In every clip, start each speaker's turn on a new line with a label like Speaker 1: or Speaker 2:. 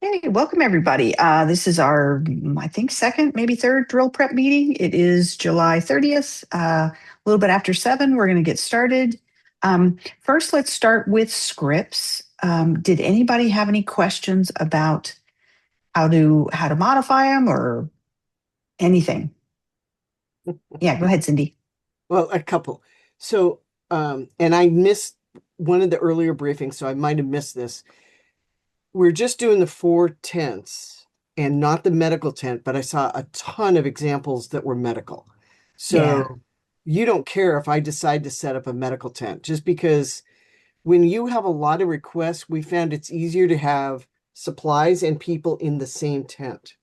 Speaker 1: Hey, welcome everybody. This is our, I think, second, maybe third drill prep meeting. It is July 30th, a little bit after 7. We're going to get started. First, let's start with scripts. Did anybody have any questions about how to modify them or anything? Yeah, go ahead, Cindy.
Speaker 2: Well, a couple. So, and I missed one of the earlier briefings, so I might have missed this. We're just doing the four tents and not the medical tent, but I saw a ton of examples that were medical.
Speaker 1: Yeah,
Speaker 2: So you don't care if I decide to set up a medical tent, just because when you have a lot of requests, we found it's easier to have supplies and people in the same tent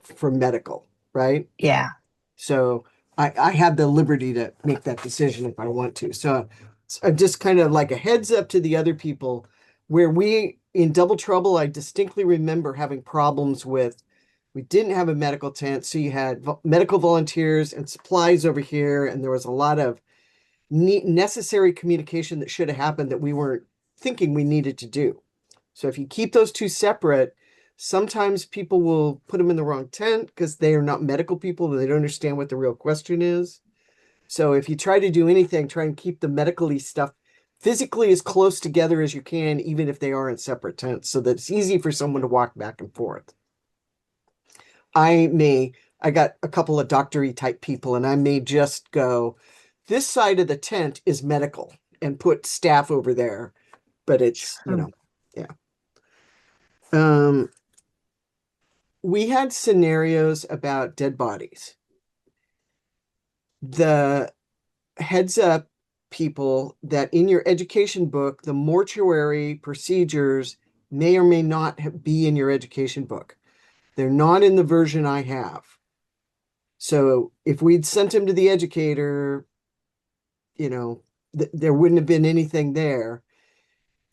Speaker 2: for medical, right?
Speaker 1: yeah.
Speaker 2: So I have the liberty to make that decision if I want to. So just kind of like a heads up to the other people where we in Double Trouble, I distinctly remember having problems with we didn't have a medical tent. So you had medical volunteers and supplies over here, and there was a lot of necessary communication that should have happened that we weren't thinking we needed to do. So if you keep those two separate, sometimes people will put them in the wrong tent because they are not medical people. They don't understand what the real question is. So if you try to do anything, try and keep the medically stuff physically as close together as you can, even if they are in separate tents, so that it's easy for someone to walk back and forth. I got a couple of doctory type people, and I may just go, this side of the tent is medical and put staff over there, but it's,
Speaker 1: Sure.
Speaker 2: yeah. Um, we had scenarios about dead bodies. The heads up people that in your education book, the mortuary procedures may or may not be in your education book. They're not in the version I have. So if we'd sent him to the educator, there wouldn't have been anything there,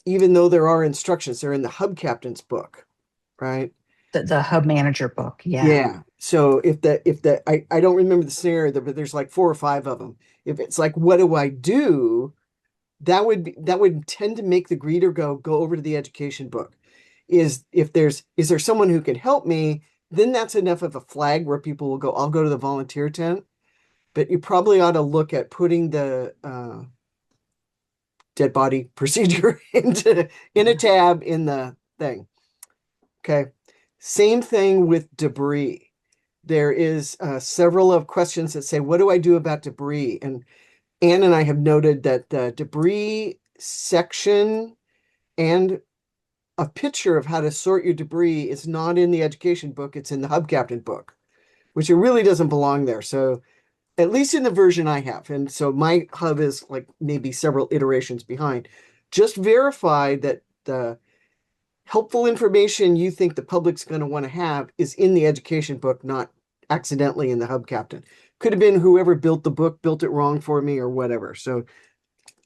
Speaker 2: even though there are instructions. They're in the hub captain's book, right?
Speaker 1: The hub manager book. Yeah.
Speaker 2: Yeah. So I don't remember the scenario, but there's like four or five of them. If it's like, what do I do? That would tend to make the greeter go over to the education book. Is there someone who can help me? Then that's enough of a flag where people will go, I'll go to the volunteer tent. But you probably ought to look at putting the dead body procedure in a tab in the thing. Okay. Same thing with debris. There is several of questions that say, what do I do about debris? And Anne and I have noted that the debris section and a picture of how to sort your debris is not in the education book. It's in the hub captain book, which it really doesn't belong there. So at least in the version I have. And so my hub is like maybe several iterations behind. Just verify that the helpful information you think the public's going to want to have is in the education book, not accidentally in the hub captain. Could have been whoever built the book built it wrong for me or whatever. So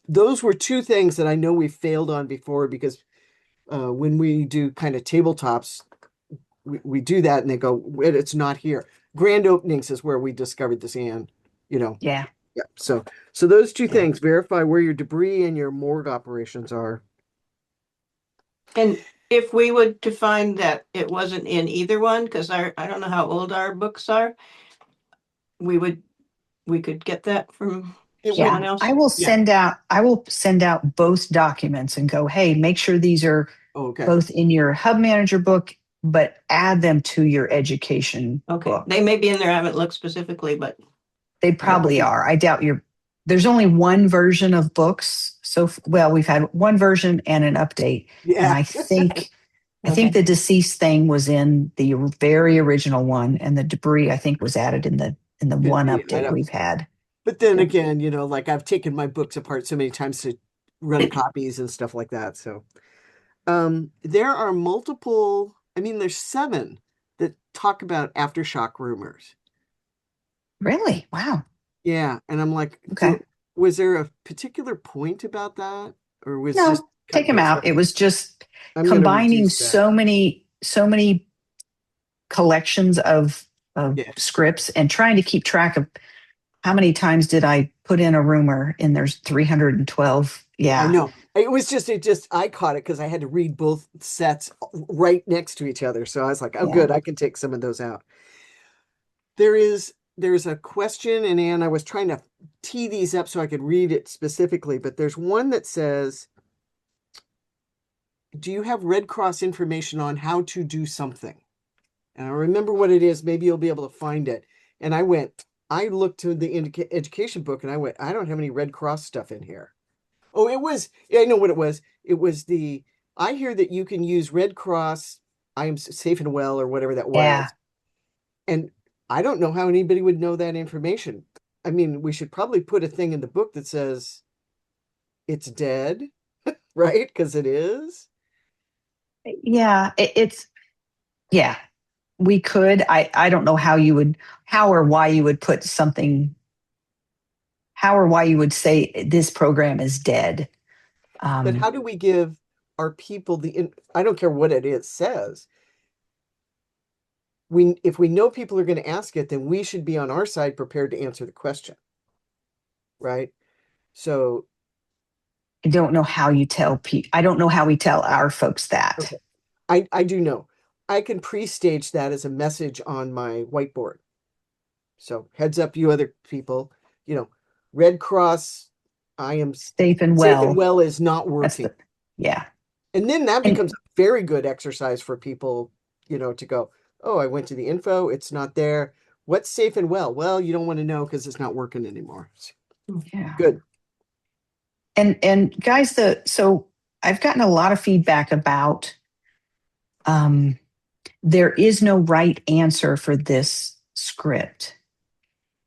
Speaker 2: those were two things that I know we failed on before because when we do kind of tabletops, we do that and they go, it's not here. Grand openings is where we discovered this, and you know,
Speaker 1: Yeah.
Speaker 2: yeah. So those two things, verify where your debris and your morgue operations are.
Speaker 3: And if we would to find that it wasn't in either one, because I don't know how old our books are, we would, we could get that from
Speaker 2: It would,
Speaker 3: someone
Speaker 1: Yeah,
Speaker 3: else.
Speaker 2: yeah.
Speaker 1: I will send out both documents and go, hey, make sure these are
Speaker 2: Okay.
Speaker 1: both in your hub manager book, but add them to your education
Speaker 3: Okay,
Speaker 1: book.
Speaker 3: they may be in there, I haven't looked specifically, but
Speaker 1: They
Speaker 2: Yeah.
Speaker 1: probably are. I doubt there's only one version of books. So, well, we've had one version and an update. And
Speaker 2: Yeah.
Speaker 1: I think
Speaker 3: okay.
Speaker 1: the deceased thing was in the very original one and the debris I think was added in the
Speaker 2: Could
Speaker 1: one
Speaker 2: be. I
Speaker 1: update
Speaker 2: don't.
Speaker 1: we've had.
Speaker 2: But then
Speaker 3: Yeah.
Speaker 2: again, like I've taken my books apart so many times to run copies and stuff like that. So there are multiple, I mean, there's seven that talk about aftershock rumors.
Speaker 1: Really? Wow.
Speaker 2: Yeah. And I'm like,
Speaker 1: Okay.
Speaker 2: was there a particular point about that? Or was just
Speaker 1: No,
Speaker 2: cut
Speaker 1: take
Speaker 2: and
Speaker 1: them
Speaker 2: paste?
Speaker 1: out. It
Speaker 2: Okay.
Speaker 1: was just
Speaker 2: I'm going to
Speaker 1: combining
Speaker 2: reduce that.
Speaker 1: so many collections of
Speaker 2: Yeah.
Speaker 1: scripts and trying to keep track of how many times did I put in a rumor and there's 312, Yeah.
Speaker 2: I know. I caught it because I had to read both sets right next to each other. So I was like, oh,
Speaker 1: Yeah.
Speaker 2: good, I can take some of those out. There's a question, and Anne, I was trying to tee these up so I could read it specifically, but there's one that says, do you have Red Cross information on how to do something? And I remember what it is. Maybe you'll be able to find it. And I looked to the education book and I went, I don't have any Red Cross stuff in here. Oh, yeah, I know what it was. It was I hear that you can use Red Cross, I am safe and well, or whatever that
Speaker 1: Yeah.
Speaker 2: was. And I don't know how anybody would know that information. I mean, we should probably put a thing in the book that says it's dead, right? Because it is.
Speaker 1: Yeah. Yeah, we could. I don't know how or why you would put something, how or why you would say this program is dead.
Speaker 2: But how do we give our people I don't care what it says. If we know people are going to ask it, then we should be on our side prepared to answer the question. Right? So
Speaker 1: I don't know how you tell people. I don't know how we tell our folks that.
Speaker 2: Okay. I do know. I can pre-stage that as a message on my whiteboard. So heads up, you other people, Red Cross, I am
Speaker 1: Safe and well.
Speaker 2: is not working.
Speaker 1: Yeah.
Speaker 2: And then that becomes a very good exercise for people, to go, oh, I went to the info, it's not there. What's safe and well? Well, you don't want to know because it's not working anymore.
Speaker 1: Yeah.
Speaker 2: Good.
Speaker 1: And guys, so I've gotten a lot of feedback about there is no right answer for this script.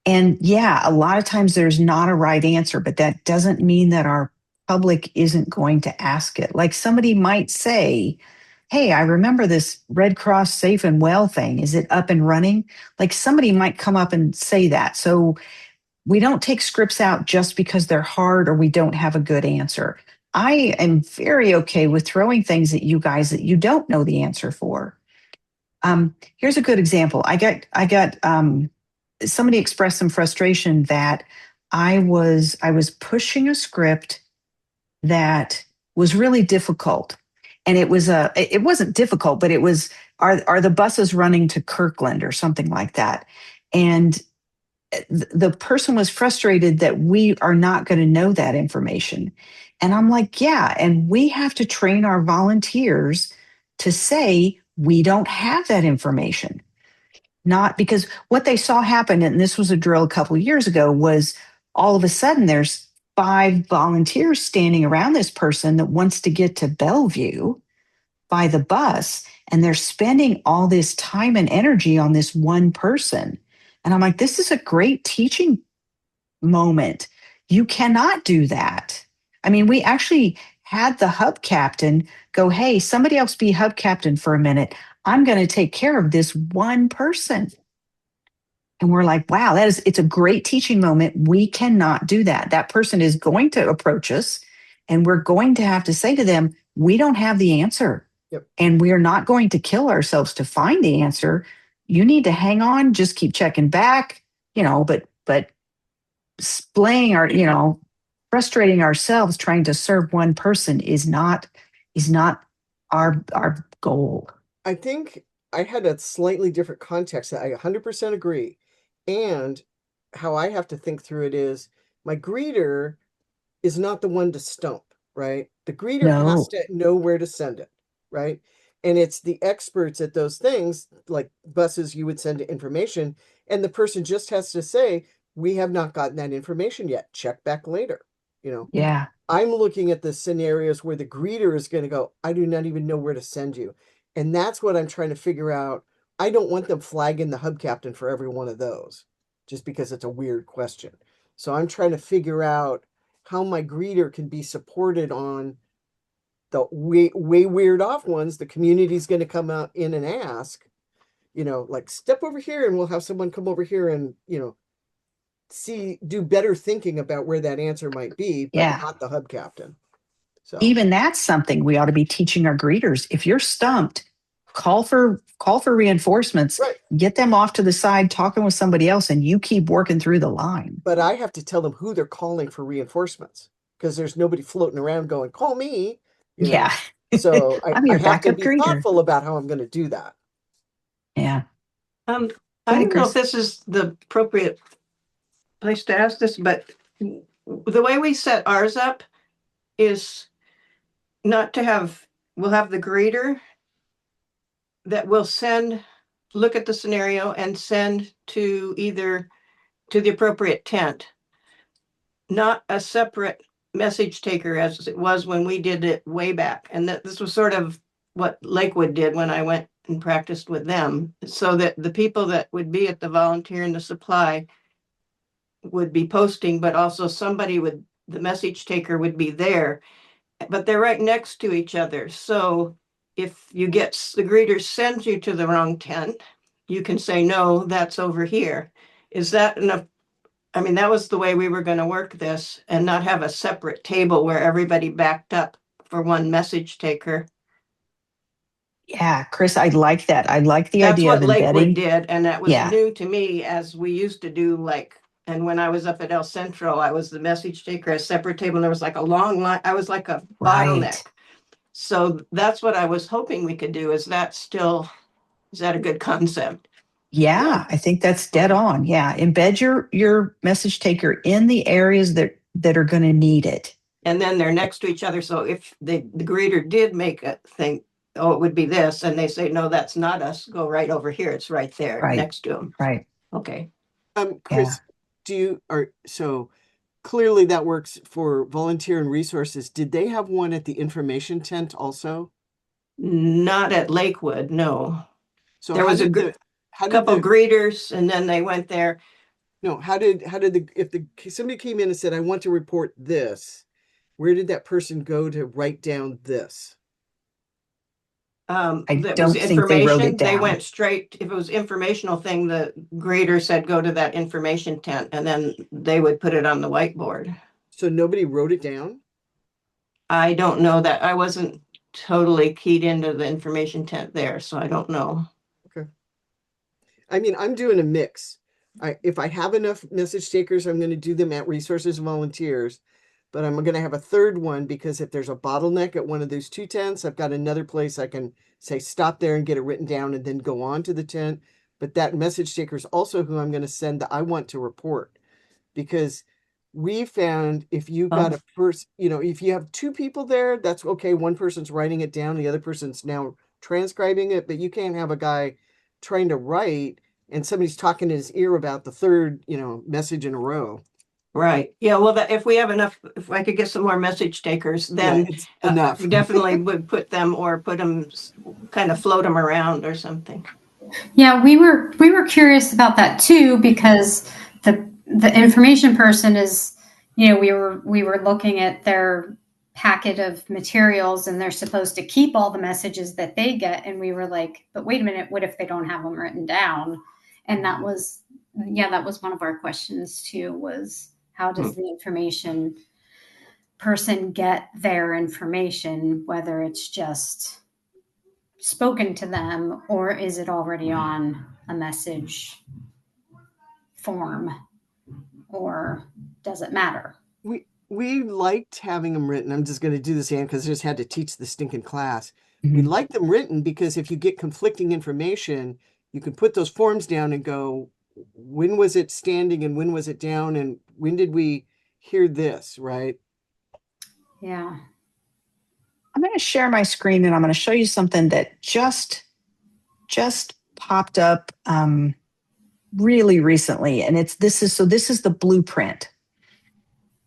Speaker 1: And yeah, a lot of times there's not a right answer, but that doesn't mean that our public isn't going to ask it. Like somebody might say, hey, I remember this Red Cross Safe and Well thing. Is it up and running? Like somebody might come up and say that. So we don't take scripts out just because they're hard or we don't have a good answer. I am very okay with throwing things at you guys that you don't know the answer for. Here's a good example. I got somebody expressed some frustration that I was pushing a script that was really difficult, and it wasn't difficult, but it was, are the buses running to Kirkland or something like that, and the person was frustrated that we are not going to know that information. And I'm like, yeah, and we have to train our volunteers to say we don't have that information. Not because what they saw happen, and this was a drill a couple of years ago, was all of a sudden there's 5 volunteers standing around this person that wants to get to Bellevue by the bus, and they're spending all this time and energy on this one person. And I'm like, this is a great teaching moment. You cannot do that. I mean, we actually had the hub captain go, hey, somebody else be hub captain for a minute. I'm going to take care of this one person. And we're like, wow, it's a great teaching moment. We cannot do that. That person is going to approach us and we're going to have to say to them, we don't have the answer.
Speaker 2: Yep.
Speaker 1: And we are not going to kill ourselves to find the answer. You need to hang on, just keep checking back, but splaying frustrating ourselves trying to serve one person is not our goal.
Speaker 2: I think I had a slightly different context. I 100% agree. And how I have to think through it is my greeter is not the one to stump, right? The greeter has to know where to send it, right? And it's the experts at those things, like buses you would send information, and the person just has to say, we have not gotten that information yet. Check back later,
Speaker 1: Yeah.
Speaker 2: I'm looking at the scenarios where the greeter is going to go, I do not even know where to send you. And that's what I'm trying to figure out. I don't want them flagging the hub captain for every one of those just because it's a weird question. So I'm trying to figure out how my greeter can be supported on the way weird off ones. The community's going to come out in and ask, like step over here and we'll have someone come over here and, do better thinking about where that answer might be, but not the hub captain. So
Speaker 1: even that's something we ought to be teaching our greeters. If you're stumped, call for reinforcements,
Speaker 2: right.
Speaker 1: Get them off to the side, talking with somebody else, and you keep working through the line.
Speaker 2: But I have to tell them who they're calling for reinforcements. because there's nobody floating around going, call me, you know.
Speaker 1: Yeah.
Speaker 2: So
Speaker 1: I'm
Speaker 2: I
Speaker 1: your
Speaker 2: have to
Speaker 1: backup
Speaker 2: be
Speaker 1: greeter.
Speaker 2: thoughtful about how I'm going to do that.
Speaker 1: Yeah.
Speaker 3: I
Speaker 1: ahead,
Speaker 3: don't know
Speaker 1: Chris.
Speaker 3: if this is the appropriate place to ask this, but the way we set ours up is not to have, we'll have the greeter that will look at the scenario and send to either to the appropriate tent, not a separate message taker as it was when we did it way back. And that this was sort of what Lakewood did when I went and practiced with them, so that the people that would be at the volunteer and the supply would be posting, but also the message taker would be there, but they're right next to each other. So if the greeter sends you to the wrong tent, you can say, no, that's over here. Is that enough? I mean, that was the way we were going to work this, and not have a separate table where everybody backed up for one message taker.
Speaker 1: Yeah, Chris, I like that. I like the
Speaker 3: That's
Speaker 1: idea of
Speaker 3: what Lakewood
Speaker 1: embedding.
Speaker 3: did, and that was
Speaker 1: Yeah.
Speaker 3: new to me, as we used to do, like, and when I was up at El Centro, I was the message taker, a separate table, and there was like a long line. I was like a bottleneck.
Speaker 1: Right.
Speaker 3: So that's what I was hoping we could do. Is that a good concept?
Speaker 1: Yeah, I think that's dead on. Yeah, embed your message taker in the areas that are going to need it.
Speaker 3: And then they're next to each other. So if the greeter did make a thing, oh, it would be this, and they say, no, that's not us, go right over here. It's right there
Speaker 1: Right.
Speaker 3: next to them.
Speaker 1: Right.
Speaker 3: Okay.
Speaker 2: Chris, so clearly that works for volunteer and resources. Did they have one at the information tent also?
Speaker 3: Not at Lakewood, no.
Speaker 2: So
Speaker 3: There
Speaker 2: how
Speaker 3: was a
Speaker 2: did the how did
Speaker 3: couple
Speaker 2: the
Speaker 3: greeters, and then they went there.
Speaker 2: no how did if somebody came in and said, I want to report this, where did that person go to write down this?
Speaker 1: I
Speaker 3: That
Speaker 1: don't
Speaker 3: was
Speaker 1: think they wrote
Speaker 3: information.
Speaker 1: it
Speaker 3: They
Speaker 1: down.
Speaker 3: went straight, if it was informational thing, the greeter said, go to that information tent, and then they would put it on the whiteboard.
Speaker 2: So nobody wrote it down?
Speaker 3: I don't know that. I wasn't totally keyed into the information tent there, so I don't know.
Speaker 2: Okay. I mean, I'm doing a mix. If I have enough message takers, I'm going to do them at resources and volunteers, but I'm going to have a third one because if there's a bottleneck at one of those two tents, I've got another place I can say, stop there and get it written down and then go on to the tent. But that message taker is also who I'm going to send that I want to report, because we found if you got a person, if you have two people there, that's okay. One person's writing it down, the other person's now transcribing it, but you can't have a guy trying to write and somebody's talking in his ear about the third, message in a row.
Speaker 3: Right. Yeah. Well, if we have enough, if I could get some more message takers, then
Speaker 2: it's enough.
Speaker 3: we definitely would put them kind of float them around or something.
Speaker 4: Yeah, we were curious about that too, because the information person is, we were looking at their packet of materials and they're supposed to keep all the messages that they get, and we were like, but wait a minute, what if they don't have them written down? And that was one of our questions too, was how does the information person get their information, whether it's just spoken to them or is it already on a message form, or does it matter?
Speaker 2: We liked having them written. I'm just going to do this, Ann, because I just had to teach the stinking class.
Speaker 1: Mm-hmm.
Speaker 2: We like them written because if you get conflicting information, you can put those forms down and go, when was it standing and when was it down and when did we hear this, right?
Speaker 4: Yeah.
Speaker 1: I'm going to share my screen and I'm going to show you something that just popped up really recently. And this is the blueprint.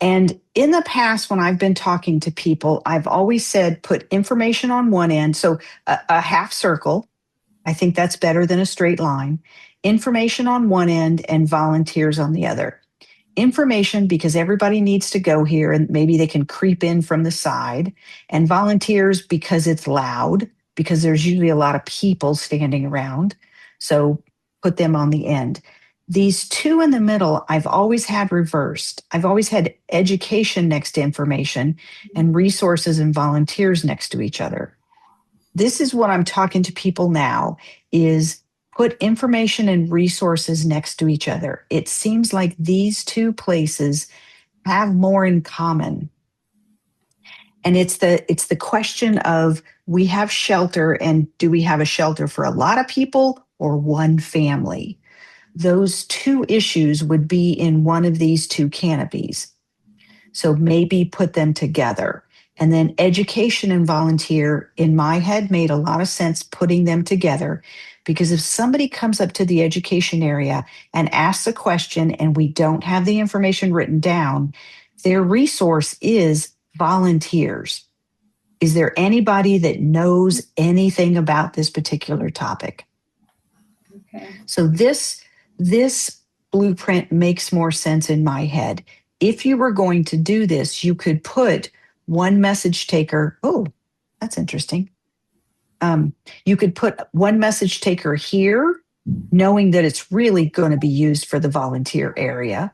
Speaker 1: And in the past, when I've been talking to people, I've always said, put information on one end. So a half circle, I think that's better than a straight line. Information on one end and volunteers on the other. Information because everybody needs to go here and maybe they can creep in from the side, and volunteers because it's loud, because there's usually a lot of people standing around. So put them on the end. These two in the middle, I've always had reversed. I've always had education next to information and resources and volunteers next to each other. This is what I'm talking to people now, is put information and resources next to each other. It seems like these two places have more in common And it's the question of, we have shelter, and do we have a shelter for a lot of people or one family? Those two issues would be in one of these two canopies. So maybe put them together. And then education and volunteer, in my head, made a lot of sense putting them together, because if somebody comes up to the education area and asks a question and we don't have the information written down, their resource is volunteers. Is there anybody that knows anything about this particular topic?
Speaker 4: Okay.
Speaker 1: So this blueprint makes more sense in my head. If you were going to do this, you could put one message taker. Oh, that's interesting. You could put one message taker here, knowing that it's really going to be used for the volunteer area,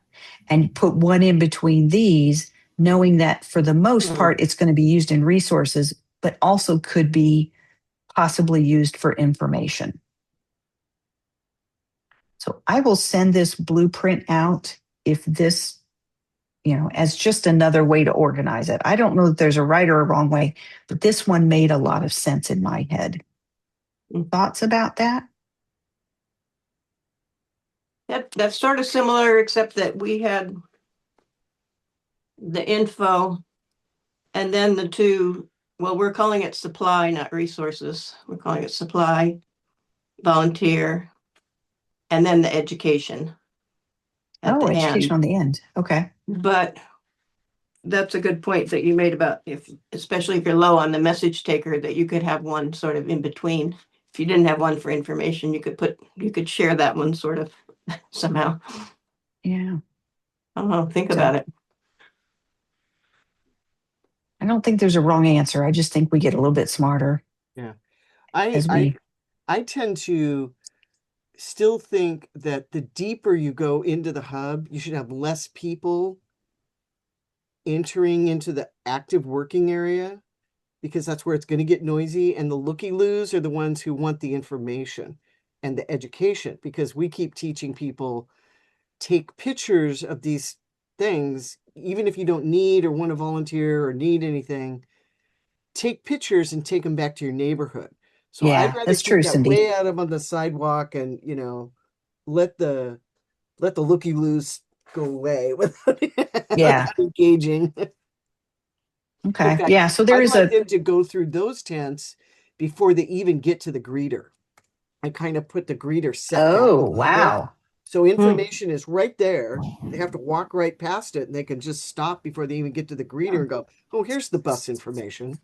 Speaker 1: and put one in between these, knowing that for the most part, it's going to be used in resources, but also could be possibly used for information. So I will send this blueprint out if this, as just another way to organize it. I don't know that there's a right or a wrong way, but this one made a lot of sense in my head. Thoughts about that?
Speaker 3: That's sort of similar, except that we had the info and then the two, well, we're calling it supply, not resources. We're calling it supply, volunteer, and then the education. At the
Speaker 1: Education
Speaker 3: end.
Speaker 1: on the end. Okay.
Speaker 3: But that's a good point that you made about especially if you're low on the message taker, that you could have one sort of in between. If you didn't have one for information, you could share that one sort of somehow.
Speaker 1: Yeah.
Speaker 3: I don't know, think about it.
Speaker 1: I don't think there's a wrong answer. I just think we get a little bit smarter.
Speaker 2: Yeah.
Speaker 1: I
Speaker 2: tend to still think that the deeper you go into the hub, you should have less people entering into the active working area, because that's where it's going to get noisy. And the looky-loos are the ones who want the information and the education, because we keep teaching people, take pictures of these things, even if you don't need or want to volunteer or need anything, take pictures and take them back to your neighborhood. So
Speaker 1: Yeah,
Speaker 2: I'd rather
Speaker 1: that's
Speaker 2: keep
Speaker 1: true,
Speaker 2: that
Speaker 1: Cindy.
Speaker 2: way out of on the sidewalk and, let the looky-loos go away without
Speaker 1: Yeah.
Speaker 2: engaging.
Speaker 1: Okay.
Speaker 2: In fact,
Speaker 1: Yeah. So there
Speaker 2: I
Speaker 1: is
Speaker 2: like them to go through those tents before they even get to the greeter. I kind of put the greeter set back a
Speaker 1: Oh,
Speaker 2: little bit.
Speaker 1: wow.
Speaker 2: So information is right there. They have to walk right past it, and they can just stop before they even get to the greeter and go, oh, here's the bus information,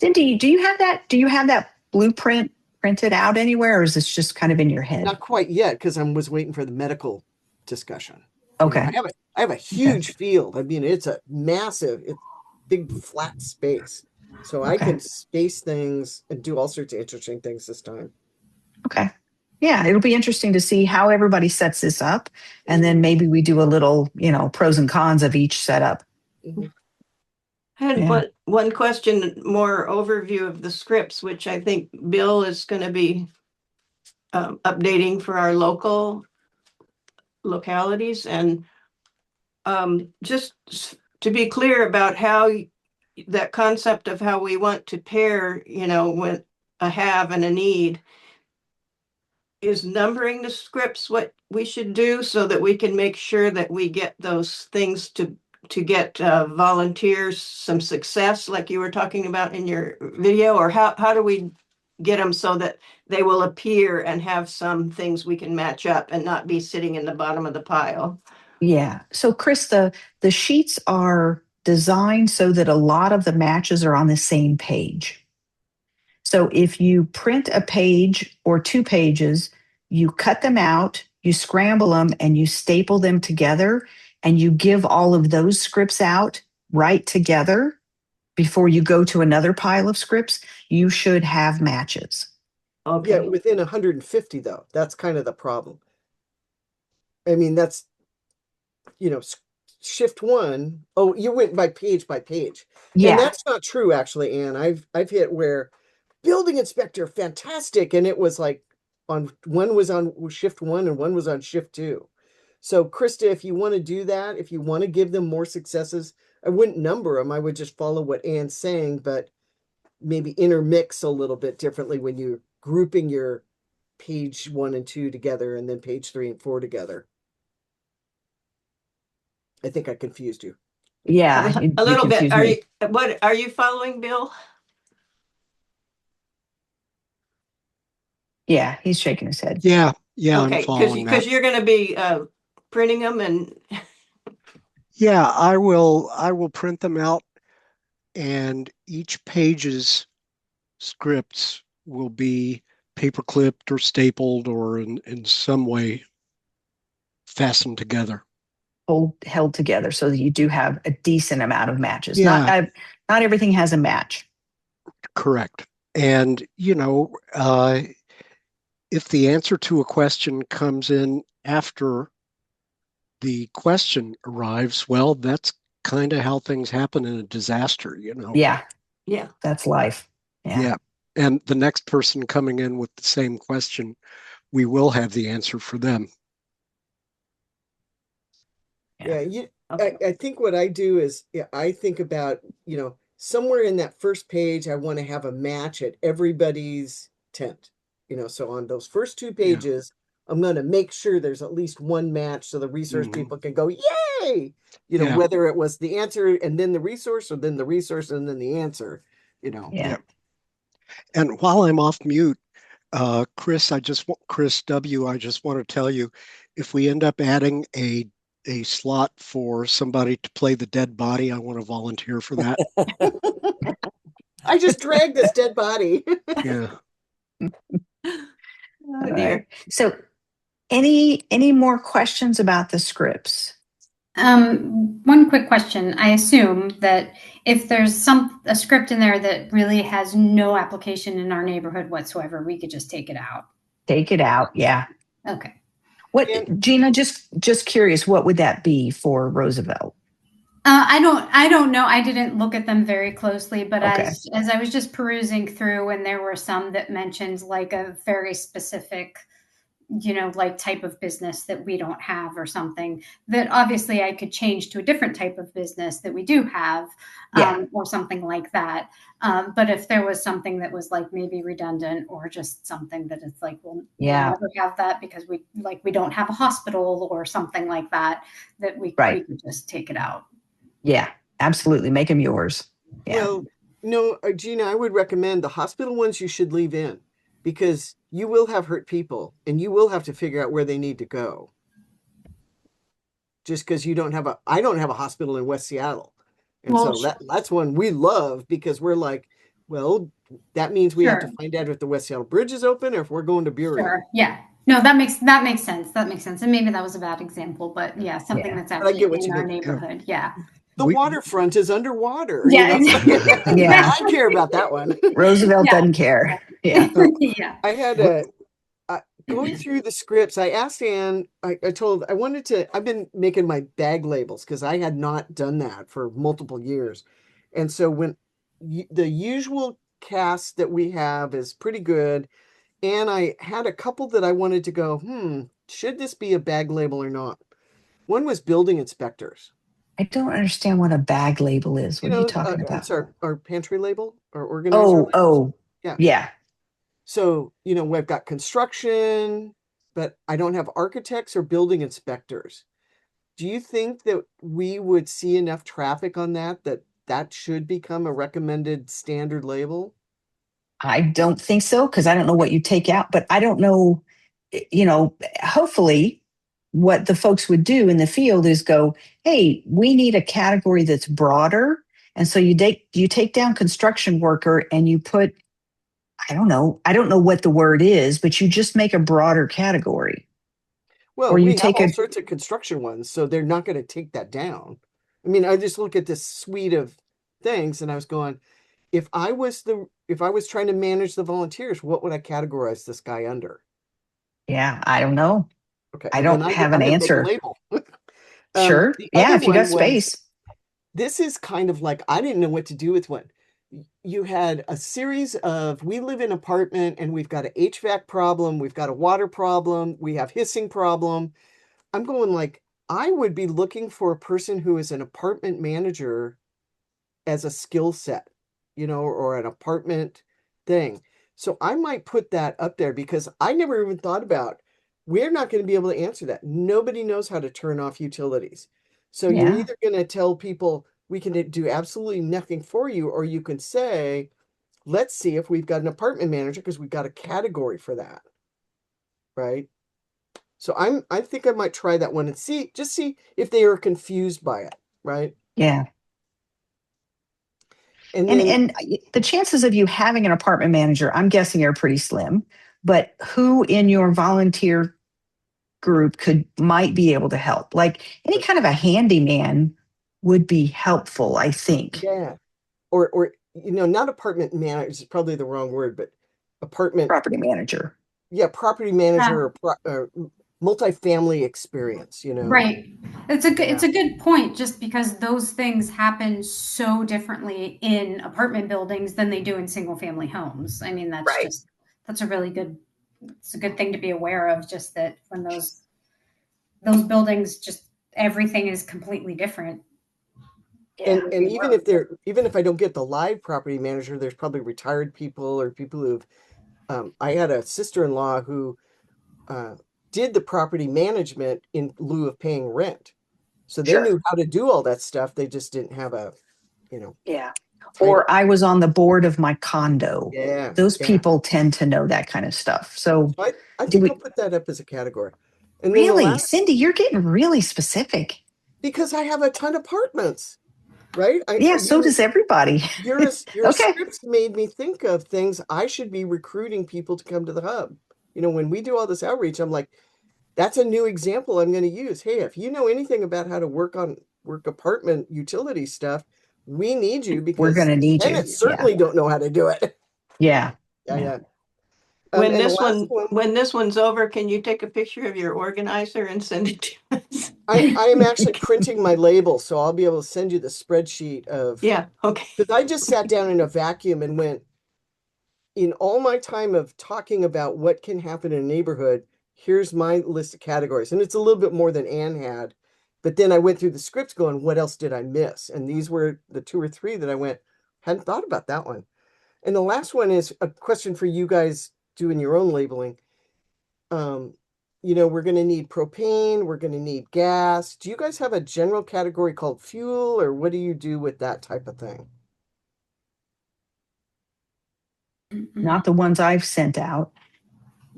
Speaker 1: Cindy, do you have that? Do you have that blueprint printed out anywhere, or is this just kind of in your head?
Speaker 2: Not quite yet, because I was waiting for the medical discussion.
Speaker 1: Okay.
Speaker 2: I have a huge field. I mean, it's a massive, big flat space. So I can space things and do all sorts of interesting things this time.
Speaker 1: Okay. Yeah, it'll be interesting to see how everybody sets this up. And then maybe we do a little, pros and cons of each setup.
Speaker 2: Mhm.
Speaker 3: I had one question, more overview of the scripts, which I think Bill is going to be updating for our localities. And just to be clear about how that concept of how we want to pair, with a have and a need, is numbering the scripts what we should do so that we can make sure that we get those things to get volunteers some success, like you were talking about in your video? Or how do we get them so that they will appear and have some things we can match up and not be sitting in the bottom of the pile?
Speaker 1: Yeah. So Chris, the sheets are designed so that a lot of the matches are on the same page. So if you print a page or 2 pages, you cut them out, you scramble them, and you staple them together, and you give all of those scripts out right together before you go to another pile of scripts, you should have matches.
Speaker 3: Okay.
Speaker 2: Yeah, within 150 though. That's kind of the problem. I mean, that's, shift 1. Oh, you went by page by page.
Speaker 1: Yeah.
Speaker 2: And that's not true, actually, Anne. I've hit where building inspector, fantastic. And it was like one was on shift 1 and one was on shift 2. So Krista, if you want to do that, if you want to give them more successes I wouldn't number them. I would just follow what Anne's saying, but maybe intermix a little bit differently when you're grouping your page 1 and 2 together and then page 3 and 4 together. I think I confused you.
Speaker 1: Yeah,
Speaker 3: A little bit.
Speaker 1: confused
Speaker 3: Are
Speaker 1: me.
Speaker 3: you, what, are you following, Bill?
Speaker 1: Yeah, he's shaking his head.
Speaker 5: Yeah, I'm
Speaker 3: Okay,
Speaker 5: following
Speaker 3: because
Speaker 5: that.
Speaker 3: you're going to be printing them and
Speaker 5: Yeah, I will print them out, and each page's scripts will be paper clipped or stapled or in some way fastened together.
Speaker 1: Held together so that you do have a decent amount of matches.
Speaker 5: Yeah.
Speaker 1: Not everything has a match.
Speaker 5: Correct. And, if the answer to a question comes in after the question arrives, well, that's kind of how things happen in a disaster,
Speaker 1: Yeah,
Speaker 3: yeah.
Speaker 1: that's life.
Speaker 5: Yeah. And the next person coming in with the same question, we will have the answer for them.
Speaker 2: Yeah,
Speaker 3: Okay.
Speaker 2: I think what I do is I think about, somewhere in that first page, I want to have a match at everybody's tent. So on those first 2 pages, I'm going to make sure there's at least one match so the resource
Speaker 5: Mhm.
Speaker 2: people can go, yay!
Speaker 5: Yeah.
Speaker 2: Whether it was the answer and then the resource or then the resource and then the answer,
Speaker 1: Yeah.
Speaker 5: And while I'm off mute, Chris W, I just want to tell you, if we end up adding a slot for somebody to play the dead body, I want to volunteer for that.
Speaker 2: I just dragged this dead body.
Speaker 5: Yeah.
Speaker 3: Oh,
Speaker 1: All
Speaker 3: dear.
Speaker 1: right. So any more questions about the scripts?
Speaker 4: One quick question. I assume that if there's a script in there that really has no application in our neighborhood whatsoever, we could just take it out.
Speaker 1: Take it out. Yeah.
Speaker 4: Okay.
Speaker 1: What,
Speaker 2: And-
Speaker 1: Gina, just curious, what would that be for Roosevelt?
Speaker 4: I don't know. I didn't look at them very closely, but
Speaker 1: Okay.
Speaker 4: as I was just perusing through, and there were some that mentioned like a very specific, like type of business that we don't have or something that obviously I could change to a different type of business that we do have,
Speaker 1: Yeah.
Speaker 4: or something like that. But if there was something that was like maybe redundant or just something that it's like, we'll never have that because we don't have a hospital or something like that, that we could just take it out.
Speaker 1: Yeah, absolutely. Make them yours. Yeah.
Speaker 2: Well, no, Gina, I would recommend the hospital ones you should leave in because you will have hurt people and you will have to figure out where they need to go. Just because I don't have a hospital in West Seattle. And
Speaker 4: Well,
Speaker 2: so that's one we love because we're like, well, that means we have to find out if the West Seattle Bridge is open or if we're going to Burien.
Speaker 4: Sure. Yeah. No, that makes sense. That makes sense. And maybe that was a bad example, but yeah, something that's
Speaker 2: But I
Speaker 4: actually
Speaker 2: get what
Speaker 4: in
Speaker 2: you
Speaker 4: our
Speaker 2: mean.
Speaker 4: neighborhood. Yeah.
Speaker 2: The waterfront is underwater.
Speaker 4: Yeah.
Speaker 1: Yeah.
Speaker 2: I care about that one.
Speaker 1: Roosevelt
Speaker 4: Yeah.
Speaker 1: doesn't care. Yeah.
Speaker 4: Yeah.
Speaker 2: I had going through the scripts, I asked Anne, I've been making my bag labels because I had not done that for multiple years. And so when the usual cast that we have is pretty good. And I had a couple that I wanted to go, should this be a bag label or not? One was building inspectors.
Speaker 1: I don't understand what a bag label is. What are you talking about?
Speaker 2: It's our pantry label, our organizer.
Speaker 1: Oh,
Speaker 2: Yeah.
Speaker 1: yeah.
Speaker 2: So, we've got construction, but I don't have architects or building inspectors. Do you think that we would see enough traffic on that should become a recommended standard label?
Speaker 1: I don't think so because I don't know what you take out, but I don't know, hopefully what the folks would do in the field is go, hey, we need a category that's broader. And so you take down construction worker and you put, I don't know what the word is, but you just make a broader category.
Speaker 2: Well,
Speaker 1: Or you
Speaker 2: we have
Speaker 1: take
Speaker 2: all sorts of construction ones, so they're not going to take that down. I mean, I just look at this suite of things and I was going, if I was trying to manage the volunteers, what would I categorize this guy under?
Speaker 1: Yeah, I don't know.
Speaker 2: Okay.
Speaker 1: I don't have an answer.
Speaker 2: Label.
Speaker 1: Sure.
Speaker 2: The
Speaker 1: Yeah,
Speaker 2: other
Speaker 1: if you got
Speaker 2: one was-
Speaker 1: space.
Speaker 2: This is kind of like, I didn't know what to do with one. You had a series of, we live in an apartment and we've got an HVAC problem, we've got a water problem, we have hissing problem. I'm going like, I would be looking for a person who is an apartment manager as a skill set, or an apartment thing. So I might put that up there because I never even thought about, we're not going to be able to answer that. Nobody knows how to turn off utilities. So you're
Speaker 1: Yeah.
Speaker 2: either going to tell people we can do absolutely nothing for you, or you can say, let's see if we've got an apartment manager because we've got a category for that. Right. So I think I might try that one and see if they are confused by it. Right.
Speaker 1: Yeah.
Speaker 2: And then
Speaker 1: And the chances of you having an apartment manager, I'm guessing, are pretty slim. But who in your volunteer group might be able to help? Like any kind of a handyman would be helpful, I think.
Speaker 2: yeah. Or not apartment manager is probably the wrong word, but apartment,
Speaker 1: Property manager.
Speaker 2: property manager or multifamily experience,
Speaker 4: Right. It's a good
Speaker 2: Yeah.
Speaker 4: it's a good point, just because those things happen so differently in apartment buildings than they do in single family homes. I mean,
Speaker 1: Right.
Speaker 4: that's a really good it's a good thing to be aware of, just that when those buildings, just everything is completely different.
Speaker 2: And even if I don't get the live property manager, there's probably retired people or people who've I had a sister-in-law who did the property management in lieu of paying rent. So they
Speaker 1: Sure.
Speaker 2: knew how to do all that stuff. They just didn't have a,
Speaker 1: Yeah.
Speaker 2: title.
Speaker 1: Or I was on the board of my condo.
Speaker 2: Yeah.
Speaker 1: Those
Speaker 2: yeah.
Speaker 1: people tend to know that kind of stuff. So
Speaker 2: So I
Speaker 1: do
Speaker 2: think
Speaker 1: we
Speaker 2: I'll put that up as a category. And then the
Speaker 1: really,
Speaker 2: last,
Speaker 1: Cindy, you're getting really specific.
Speaker 2: because I have a ton of apartments, right?
Speaker 1: Yeah, so does everybody.
Speaker 2: Your
Speaker 1: Okay.
Speaker 2: scripts made me think of things I should be recruiting people to come to the hub. When we do all this outreach, I'm like, that's a new example I'm going to use. Hey, if you know anything about how to work apartment utility stuff, we need you,
Speaker 1: We're
Speaker 2: because
Speaker 1: going to need you.
Speaker 2: tenants certainly don't know how to do it.
Speaker 1: Yeah.
Speaker 2: Yeah.
Speaker 3: When
Speaker 2: And the
Speaker 3: this
Speaker 2: last
Speaker 3: when this one's over, can you take a picture of your organizer and send it to us?
Speaker 2: I am actually printing my label, so I'll be able to send you the spreadsheet of,
Speaker 3: Yeah, okay.
Speaker 2: because I just sat down in a vacuum and went, in all my time of talking about what can happen in a neighborhood, here's my list of categories. And it's a little bit more than Anne had. But then I went through the scripts going, what else did I miss? And these were the 2 or 3 that I went, hadn't thought about that one. And the last one is a question for you guys doing your own labeling. We're going to need propane, we're going to need gas. Do you guys have a general category called fuel, or what do you do with that type of thing?
Speaker 1: Not the ones I've sent out.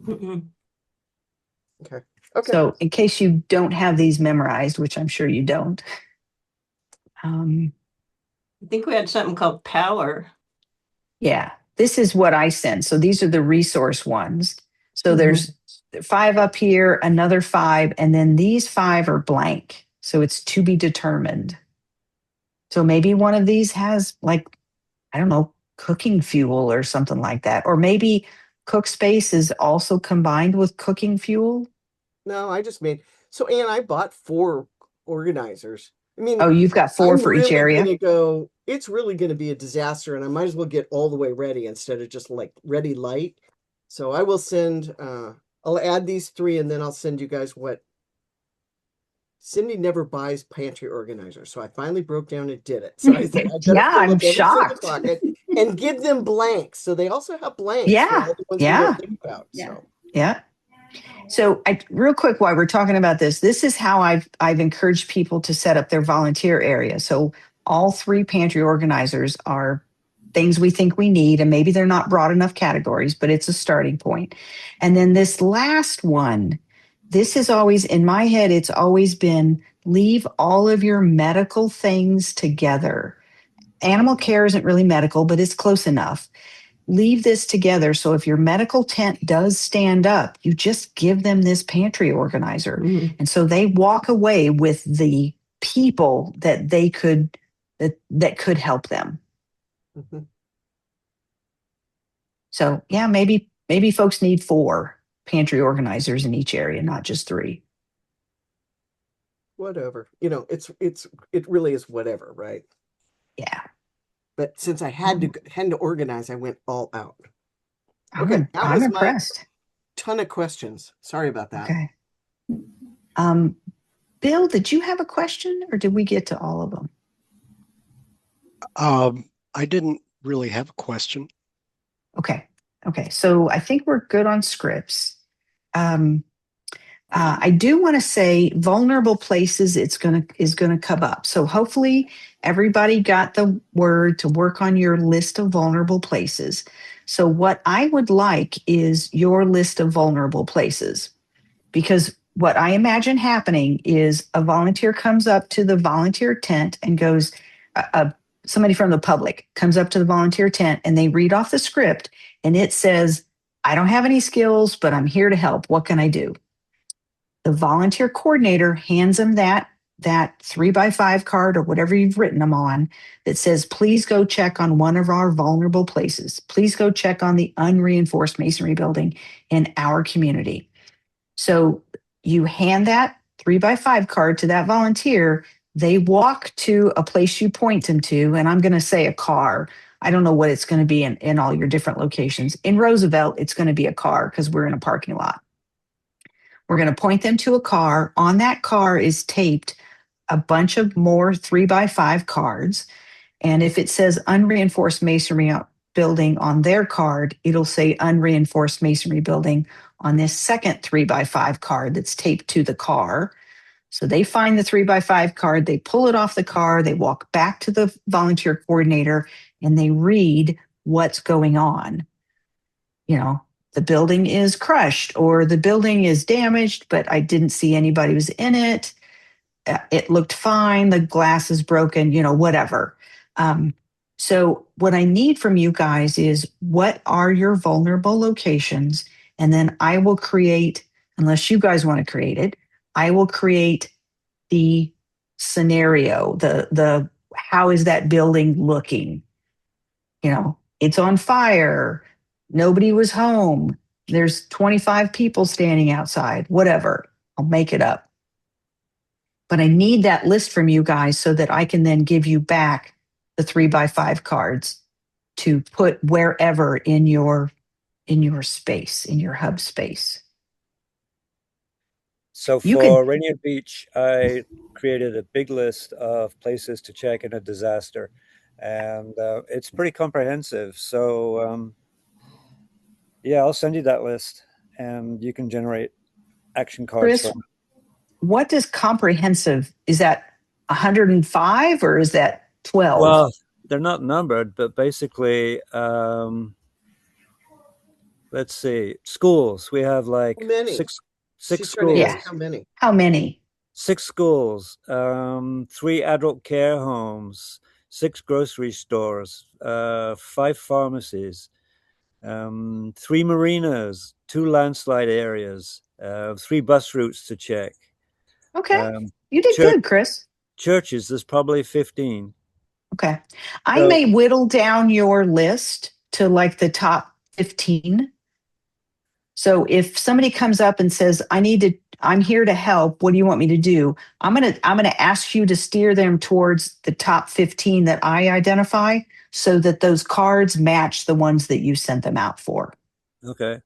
Speaker 3: Mm-mm.
Speaker 2: Okay.
Speaker 1: So in case you don't have these memorized, which I'm sure you don't.
Speaker 3: I think we had something called power.
Speaker 1: Yeah, this is what I sent. So these are the resource ones. So there's 5 up here, another 5, and then these 5 are blank. So it's to be determined. So maybe one of these has, like, I don't know, cooking fuel or something like that. Or maybe cook space is also combined with cooking fuel.
Speaker 2: No, I just made, so Anne, I bought 4 organizers. I mean,
Speaker 1: Oh, you've got 4
Speaker 2: I'm
Speaker 1: for each
Speaker 2: really
Speaker 1: area.
Speaker 2: gonna go, it's really gonna be a disaster, and I might as well get all the way ready instead of just like ready light. So I will send, I'll add these 3 and then I'll send you guys what. Cindy never buys pantry organizers, so I finally broke down and did it. So I said, I gotta
Speaker 1: Yeah,
Speaker 2: fill
Speaker 1: I'm
Speaker 2: up every single
Speaker 1: shocked.
Speaker 2: pocket and give them blanks. So they also have blanks.
Speaker 1: Yeah,
Speaker 2: for all the ones we
Speaker 1: yeah.
Speaker 2: don't think about.
Speaker 4: Yeah.
Speaker 2: So
Speaker 1: Yeah. So real quick, while we're talking about this is how I've encouraged people to set up their volunteer area. So all 3 pantry organizers are things we think we need, and maybe they're not broad enough categories, but it's a starting point. And then this last one, this is always in my head, it's always been leave all of your medical things together. Animal care isn't really medical, but it's close enough. Leave this together. So if your medical tent does stand up, you just give them this pantry organizer.
Speaker 3: Mhm.
Speaker 1: And so they walk away with the people that they could that could help them.
Speaker 2: mhm.
Speaker 1: So yeah, maybe folks need 4 pantry organizers in each area, not just 3.
Speaker 2: Whatever. It really is whatever, right?
Speaker 1: Yeah.
Speaker 2: But since I had to organize, I went all out. Okay, that
Speaker 1: I'm
Speaker 2: was my
Speaker 1: impressed.
Speaker 2: ton of questions. Sorry about that.
Speaker 1: Okay. Bill, did you have a question or did we get to all of them?
Speaker 5: I didn't really have a question.
Speaker 1: Okay. Okay. So I think we're good on scripts. I do want to say vulnerable places is gonna come up. So hopefully everybody got the word to work on your list of vulnerable places. So what I would like is your list of vulnerable places, because what I imagine happening is a volunteer comes up to the volunteer tent and goes, somebody from the public comes up to the volunteer tent and they read off the script and it says, I don't have any skills, but I'm here to help. What can I do? The volunteer coordinator hands them that 3x5 card or whatever you've written them on that says, please go check on one of our vulnerable places. Please go check on the unreinforced masonry building in our community. So you hand that 3x5 card to that volunteer. They walk to a place you point them to, and I'm going to say a car. I don't know what it's going to be in all your different locations. In Roosevelt, it's going to be a car because we're in a parking lot. We're going to point them to a car. On that car is taped a bunch of more 3x5 cards. And if it says unreinforced masonry building on their card, it'll say unreinforced masonry building on this second 3x5 card that's taped to the car. So they find the 3x5 card, they pull it off the car, they walk back to the volunteer coordinator, and they read what's going on. You know, the building is crushed or the building is damaged, but I didn't see anybody was in it. It looked fine. The glass is broken, whatever. So what I need from you guys is, what are your vulnerable locations? And then I will create, unless you guys want to create it, I will create the scenario, the how is that building looking? It's on fire. Nobody was home. There's 25 people standing outside, whatever. I'll make it up. But I need that list from you guys so that I can then give you back the 3x5 cards to put wherever in your space, in your hub space.
Speaker 6: So
Speaker 1: You
Speaker 6: for
Speaker 1: could-
Speaker 6: Rainier Beach, I created a big list of places to check in a disaster, and it's pretty comprehensive. So yeah, I'll send you that list, and you can generate action cards
Speaker 1: Chris,
Speaker 6: from it.
Speaker 1: what does comprehensive, is that 105 or is that 12?
Speaker 6: Well, they're not numbered, but basically, let's see, schools. We have like
Speaker 2: How many?
Speaker 6: six
Speaker 2: She's trying to
Speaker 6: schools.
Speaker 2: ask how many.
Speaker 1: How many?
Speaker 6: 6 schools, 3 adult care homes, 6 grocery stores, 5 pharmacies, 3 marinas, 2 landslide areas, 3 bus routes to check.
Speaker 1: Okay. You did
Speaker 6: church-
Speaker 1: good, Chris.
Speaker 6: Churches, there's probably 15.
Speaker 1: Okay. I
Speaker 6: So-
Speaker 1: may whittle down your list to like the top 15. So if somebody comes up and says, I'm here to help, what do you want me to do? I'm going to ask you to steer them towards the top 15 that I identify so that those cards match the ones that you sent them out for.
Speaker 6: Okay.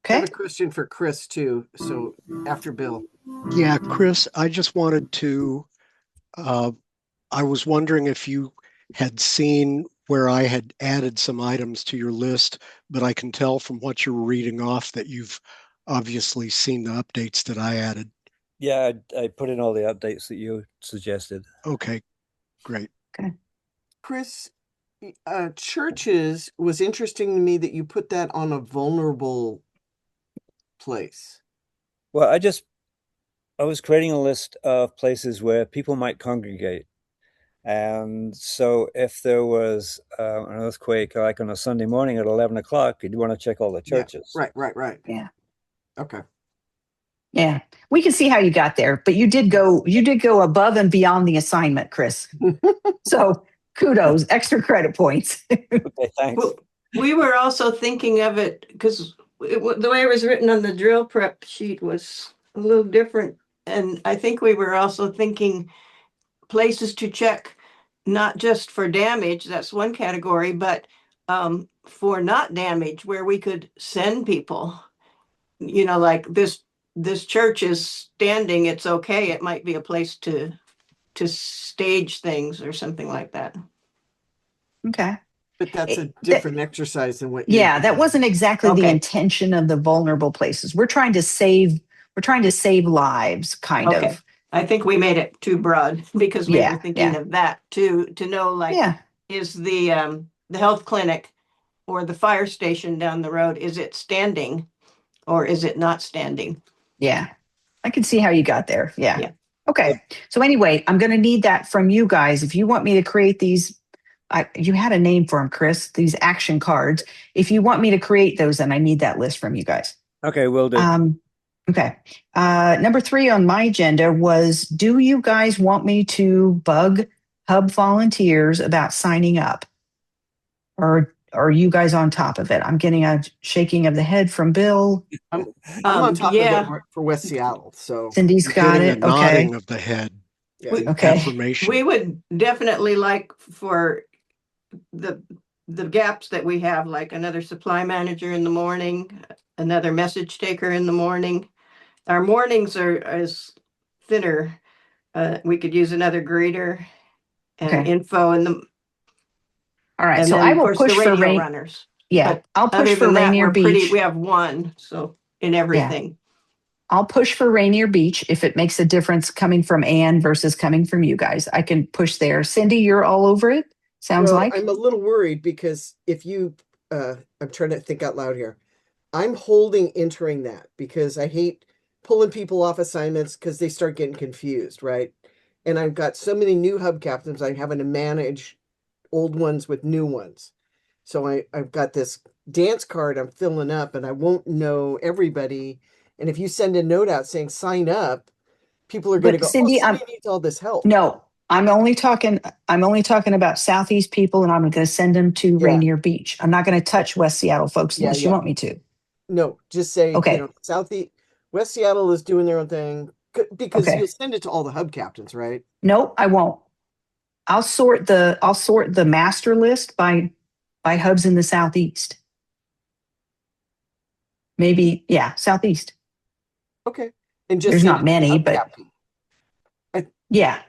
Speaker 2: I have
Speaker 1: Okay?
Speaker 2: a question for Chris too. So after Bill.
Speaker 5: Yeah, Chris, I just wanted to, I was wondering if you had seen where I had added some items to your list, but I can tell from what you're reading off that you've obviously seen the updates that I added.
Speaker 6: Yeah, I put in all the updates that you suggested.
Speaker 5: Okay, great.
Speaker 2: Chris, churches was interesting to me that you put that on a vulnerable place.
Speaker 6: Well, I was creating a list of places where people might congregate. And so if there was an earthquake like on a Sunday morning at 11 o'clock, you'd want to check all the churches.
Speaker 2: Yeah, right.
Speaker 1: Yeah.
Speaker 2: Okay.
Speaker 1: Yeah. We can see how you got there, but you did go above and beyond the assignment, Chris. So kudos, extra credit points.
Speaker 6: Okay, thanks.
Speaker 3: Well, we were also thinking of it because the way it was written on the drill prep sheet was a little different. And I think we were also thinking places to check, not just for damage, that's one category, but for not damage, where we could send people, like this this church is standing, it's okay. It might be a place to stage things or something like that.
Speaker 1: Okay.
Speaker 2: But that's a
Speaker 1: That-
Speaker 2: different exercise than what you're
Speaker 1: Yeah, that
Speaker 2: doing.
Speaker 1: wasn't exactly the
Speaker 3: Okay.
Speaker 1: intention of the vulnerable places. We're trying to save lives, kind
Speaker 3: Okay.
Speaker 1: of.
Speaker 3: I think we made it too broad because we
Speaker 1: Yeah,
Speaker 3: were thinking
Speaker 1: yeah.
Speaker 3: of that too, to know like,
Speaker 1: Yeah.
Speaker 3: is the health clinic or the fire station down the road, is it standing or is it not standing?
Speaker 1: Yeah. I can see how you got there. Yeah.
Speaker 3: Yeah.
Speaker 1: Okay. So anyway, I'm going to need that from you guys. If you want me to create these, you had a name for them, Chris, these action cards. If you want me to create those, then I need that list from you guys.
Speaker 6: Okay, will do.
Speaker 1: Okay. Number 3 on my agenda was, do you guys want me to bug Hub volunteers about signing up? Or are you guys on top of it? I'm getting a shaking of the head from Bill.
Speaker 2: I'm on top
Speaker 3: yeah.
Speaker 2: of it for West Seattle. So
Speaker 1: Cindy's
Speaker 5: I'm
Speaker 1: got
Speaker 5: getting
Speaker 1: it.
Speaker 5: a nodding
Speaker 1: Okay.
Speaker 5: of the head.
Speaker 2: yeah.
Speaker 5: in
Speaker 1: Okay.
Speaker 5: Affirmation.
Speaker 3: We would definitely like for the gaps that we have, like another supply manager in the morning, another message taker in the morning. Our mornings are as thinner. We could use another greeter and
Speaker 1: Okay.
Speaker 3: info in the,
Speaker 1: All right.
Speaker 3: and
Speaker 1: So
Speaker 3: then
Speaker 1: I
Speaker 3: of
Speaker 1: will
Speaker 3: course
Speaker 1: push
Speaker 3: the
Speaker 1: for
Speaker 3: radio runners.
Speaker 1: Yeah,
Speaker 3: But
Speaker 1: I'll push
Speaker 3: other
Speaker 1: for
Speaker 3: than that,
Speaker 1: Rainier
Speaker 3: we're pretty,
Speaker 1: Beach.
Speaker 3: we have one, so in everything.
Speaker 1: I'll push for Rainier Beach if it makes a difference coming from Ann versus coming from you guys. I can push there. Cindy, you're all over it. Sounds
Speaker 2: Well,
Speaker 1: like.
Speaker 2: I'm a little worried because if you, I'm trying to think out loud here. I'm holding entering that because I hate pulling people off assignments because they start getting confused, right? And I've got so many new hub captains, I'm having to manage old ones with new ones. So I've got this dance card I'm filling up and I won't know everybody. And if you send a note out saying sign up, people are going to
Speaker 1: But
Speaker 2: go,
Speaker 1: Cindy,
Speaker 2: oh, somebody needs all this help.
Speaker 1: No, I'm only talking about Southeast people, and I'm going to send them to
Speaker 2: Yeah.
Speaker 1: Rainier Beach. I'm not going to touch West Seattle folks
Speaker 2: Yeah,
Speaker 1: unless you
Speaker 2: yeah.
Speaker 1: want me to.
Speaker 2: No, just say,
Speaker 1: Okay.
Speaker 2: Southeast, West Seattle is doing their own thing because
Speaker 1: Okay.
Speaker 2: you'll send it to all the hub captains, right?
Speaker 1: No, I won't. I'll sort the master list by hubs in the Southeast. Maybe, yeah, Southeast.
Speaker 2: Okay. And just
Speaker 1: There's
Speaker 2: send
Speaker 1: not
Speaker 2: it to
Speaker 1: many,
Speaker 2: hub
Speaker 1: but
Speaker 2: captain.
Speaker 1: yeah.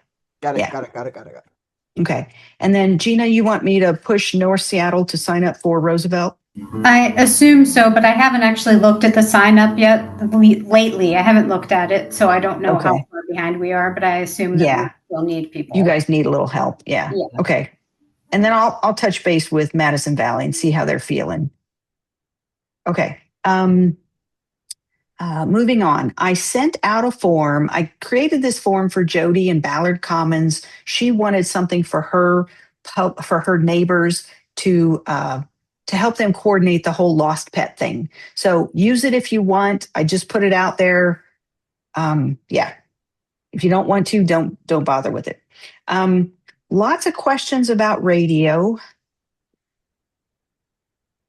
Speaker 2: Got it,
Speaker 1: Yeah.
Speaker 2: got it.
Speaker 1: Okay. And then Gina, you want me to push North Seattle to sign up for Roosevelt?
Speaker 4: I assume so, but I haven't actually looked at the sign up yet lately. I haven't looked at it, so I don't know how
Speaker 1: Okay.
Speaker 4: far behind we are, but I assume that
Speaker 1: Yeah.
Speaker 4: we still need people.
Speaker 1: You guys need a little help. Yeah.
Speaker 4: Yeah.
Speaker 1: Okay. And then I'll touch base with Madison Valley and see how they're feeling. Okay. Moving on. I sent out a form. I created this form for Jody in Ballard Commons. She wanted something for her neighbors to help them coordinate the whole lost pet thing. So use it if you want. I just put it out there. Yeah. If you don't want to, don't bother with it. Lots of questions about radio.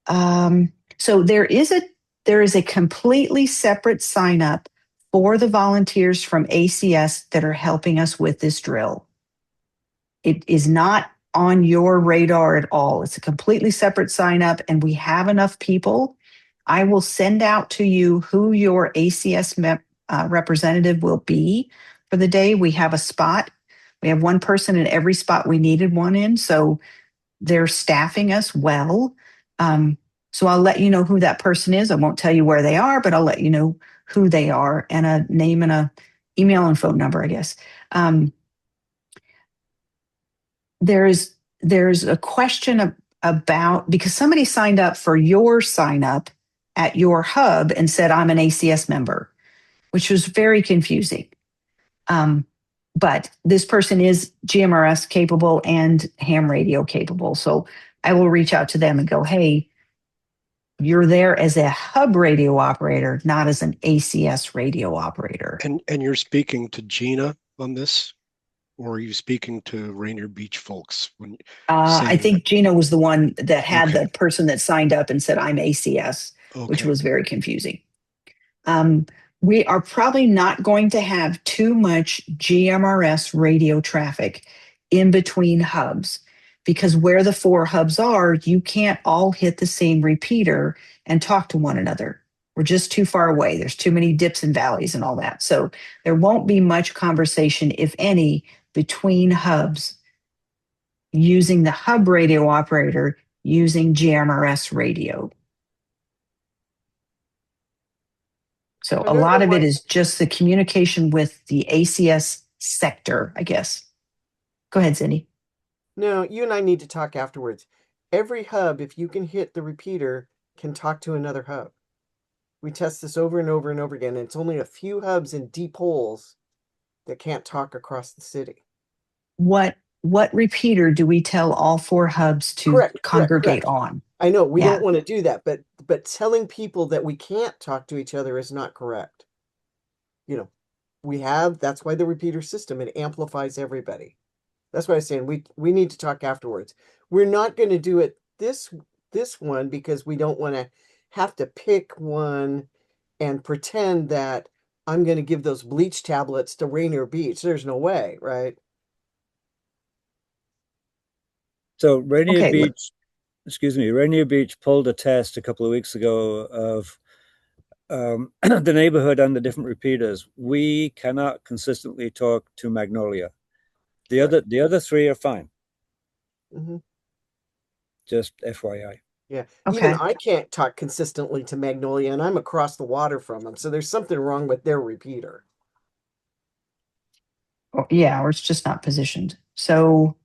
Speaker 1: So there is a completely separate sign up for the volunteers from ACS that are helping us with this drill. It is not on your radar at all. It's a completely separate sign up, and we have enough people. I will send out to you who your ACS representative will be for the day. We have a spot. We have one person in every spot we needed one in, so they're staffing us well. So I'll let you know who that person is. I won't tell you where they are, but I'll let you know who they are and a name and a email and phone number, I guess. There's a question about, because somebody signed up for your sign up at your hub and said, I'm an ACS member, which was very confusing. But this person is GMRS capable and ham radio capable. So I will reach out to them and go, hey, you're there as a hub radio operator, not as an ACS radio operator.
Speaker 5: And you're speaking to Gina on this, or are you speaking to Rainier Beach folks?
Speaker 1: I think Gina was the one that had
Speaker 5: Okay.
Speaker 1: the person that signed up and said, I'm ACS, which
Speaker 5: Okay.
Speaker 1: was very confusing. We are probably not going to have too much GMRS radio traffic in between hubs, because where the 4 hubs are, you can't all hit the same repeater and talk to one another. We're just too far away. There's too many dips and valleys and all that. So there won't be much conversation, if any, between hubs using the hub radio operator using GMRS radio. So
Speaker 2: I
Speaker 1: a
Speaker 2: don't
Speaker 1: lot
Speaker 2: know
Speaker 1: of
Speaker 2: why-
Speaker 1: it is just the communication with the ACS sector, I guess. Go ahead, Cindy.
Speaker 2: No, you and I need to talk afterwards. Every hub, if you can hit the repeater, can talk to another hub. We test this over and over and over again, and it's only a few hubs in deep holes that can't talk across the city.
Speaker 1: What repeater do we tell all 4 hubs to
Speaker 2: Correct,
Speaker 1: congregate
Speaker 2: correct.
Speaker 1: on?
Speaker 2: I know we
Speaker 1: Yeah.
Speaker 2: don't want to do that, but telling people that we can't talk to each other is not correct. You know, that's why the repeater system, it amplifies everybody. That's why I'm saying we need to talk afterwards. We're not going to do it this one because we don't want to have to pick one and pretend that I'm going to give those bleach tablets to Rainier Beach. There's no way, right?
Speaker 6: So Rainier
Speaker 1: Okay, look.
Speaker 6: Beach, excuse me, Rainier Beach pulled a test a couple of weeks ago of the neighborhood and the different repeaters. We cannot consistently talk to Magnolia. The other 3 are fine.
Speaker 2: Mm-hmm.
Speaker 6: Just FYI.
Speaker 2: Yeah.
Speaker 1: Okay.
Speaker 2: Even I can't talk consistently to Magnolia, and I'm across the water from them. So there's something wrong with their repeater.
Speaker 1: Yeah, or it's just not positioned. So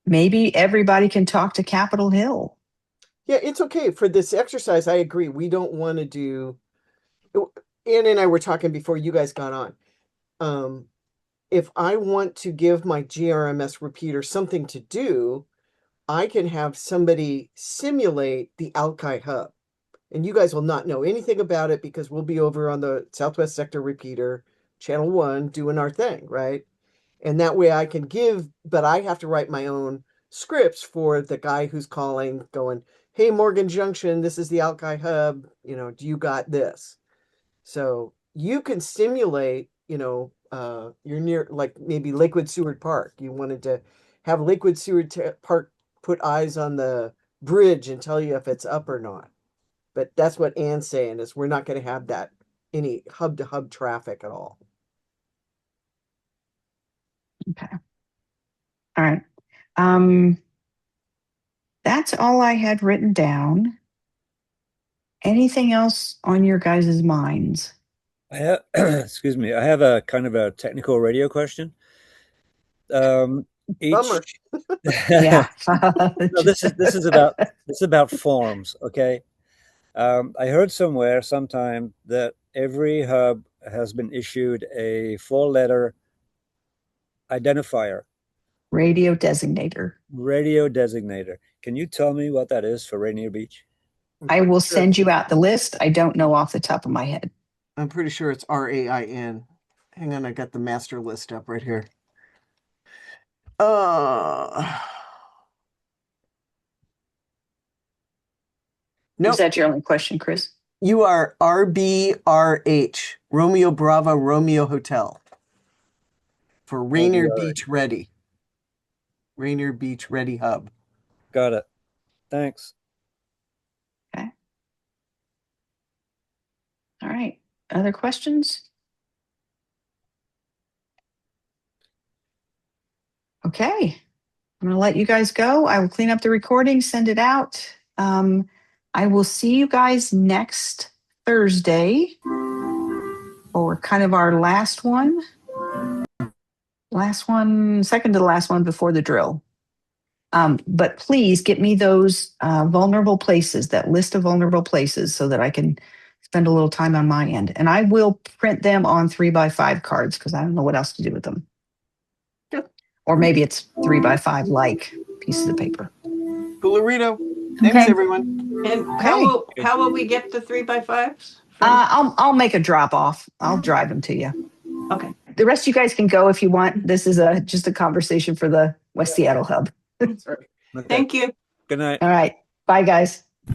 Speaker 1: maybe everybody can talk to Capitol Hill.
Speaker 2: Yeah, it's okay for this exercise. I agree. We don't want to do. Ann and I were talking before you guys got on. If I want to give my GRMS repeater something to do, I can have somebody simulate the Alki hub. And you guys will not know anything about it because we'll be over on the Southwest Sector repeater, channel 1, doing our thing, right? And that way I can give, but I have to write my own scripts for the guy who's calling, going, hey, Morgan Junction, this is the Alki hub. Do you got this? So you can simulate, you're near, like maybe Lakewood Seward Park. You wanted to have Lakewood Seward Park put eyes on the bridge and tell you if it's up or not. But that's what Ann's saying, is we're not going to have that any hub to hub traffic at all.
Speaker 1: Okay. All right. That's all I had written down. Anything else on your guys' minds?
Speaker 6: I have, excuse me. I have a kind of a technical radio question.
Speaker 2: Bummer.
Speaker 1: Yeah.
Speaker 6: No, this is about forms. Okay. I heard somewhere sometime that every hub has been issued a 4-letter identifier.
Speaker 1: Radio designator.
Speaker 6: Radio designator. Can you tell me what that is for Rainier Beach?
Speaker 1: I will send you out the list. I don't know off the top of my head.
Speaker 2: I'm pretty sure it's RAIN. Hang on, I got the master list up right here. Nope.
Speaker 1: Is that your only question, Chris?
Speaker 2: You are RBRH, Romeo Bravo Romeo Hotel, for Rainier Beach Ready. Rainier Beach Ready Hub.
Speaker 6: Got it. Thanks.
Speaker 1: Okay. All right. Other questions? Okay. I'm going to let you guys go. I will clean up the recording, send it out. I will see you guys next Thursday for kind of our last one, second to the last one before the drill. But please get me those vulnerable places, that list of vulnerable places, so that I can spend a little time on my end. And I will print them on 3x5 cards because I don't know what else to do with them. Or maybe it's 3x5 like pieces of paper.
Speaker 2: Coolorito. Thanks,
Speaker 4: Okay.
Speaker 2: everyone.
Speaker 3: And
Speaker 1: Okay.
Speaker 3: how will we get the 3x5s?
Speaker 1: I'll make a drop off. I'll drive them to you.
Speaker 3: Okay.
Speaker 1: The rest of you guys can go if you want. This is just a conversation for the West Seattle hub.
Speaker 6: Okay.
Speaker 3: Thank you.
Speaker 6: Good night.
Speaker 1: All right. Bye, guys.